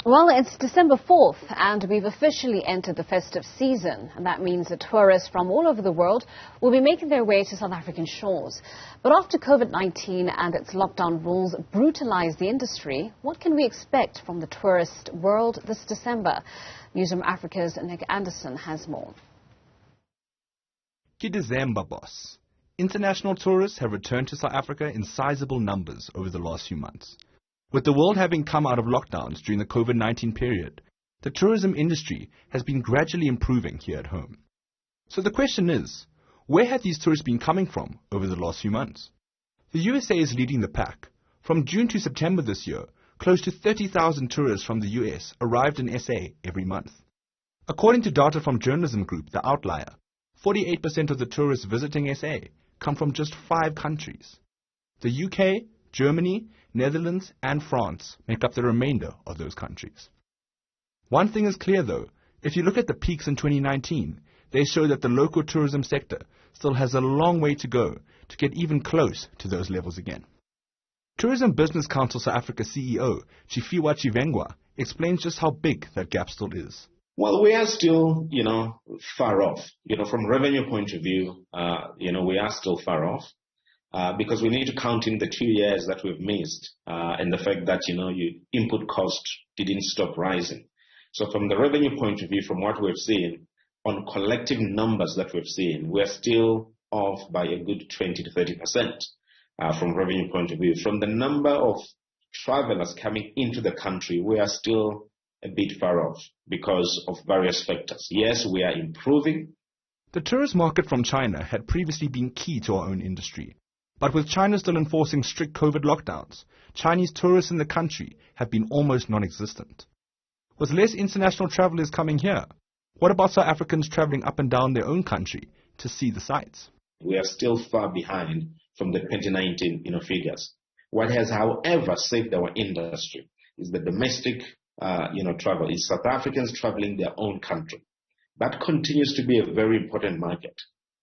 Well, it's December 4th and we've officially entered the festive season. And that means that tourists from all over the world will be making their way to South African shores. But after COVID-19 and its lockdown rules brutalized the industry, what can we expect from the tourist world this December? Newzroom Afrika's Andersen has more. Ki December, boss. International tourists have returned to South Africa in sizable numbers over the last few months. With the world having come out of lockdowns during the COVID-19 period, the tourism industry has been gradually improving here at home. So the question is, where have these tourists been coming from over the last few months? The USA is leading the pack. From June to September this year, close to 30,000 tourists from the US arrived in SA every month. According to data from journalism group The Outlier, 48% of the tourists visiting SA come from just 5 countries. The UK, Germany, Netherlands and France make up the remainder of those countries. One thing is clear though, if you look at the peaks in 2019, they show that the local tourism sector still has a long way to go to get even close to those levels again. Tourism Business Council South Africa CEO, Chifiwa Chivengwa, explains just how big that gap still is. Well, we are still, far off. From revenue point of view, we are still far off. Because we need to count in the 2 years that we've missed and the fact that, your input cost didn't stop rising. So from the revenue point of view, from what we've seen, on collective numbers that we've seen, we're still off by a good 20 to 30% from revenue point of view. From the number of travelers coming into the country, we are still a bit far off because of various factors. Yes, we are improving. The tourist market from China had previously been key to our own industry. But with China still enforcing strict COVID lockdowns, Chinese tourists in the country have been almost non-existent. With less international travelers coming here, what about South Africans traveling up and down their own country to see the sights? We are still far behind from the 2019 figures. What has, however, saved our industry is the domestic travel, is South Africans traveling their own country. That continues to be a very important market.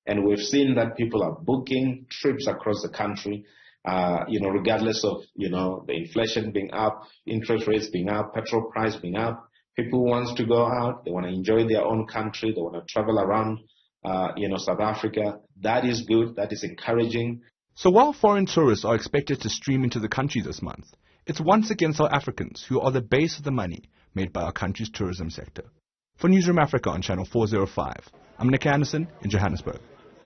And we've seen that people are booking trips across the country, regardless of, the inflation being up, interest rates being up, petrol price being up. People want to go out. They want to enjoy their own country. They want to travel around, South Africa. That is good. That is encouraging. So while foreign tourists are expected to stream into the country this month, it's once again South Africans who are the base of the money made by our country's tourism sector. For Newzroom Afrika on Channel 405, I'm Andersen in Johannesburg.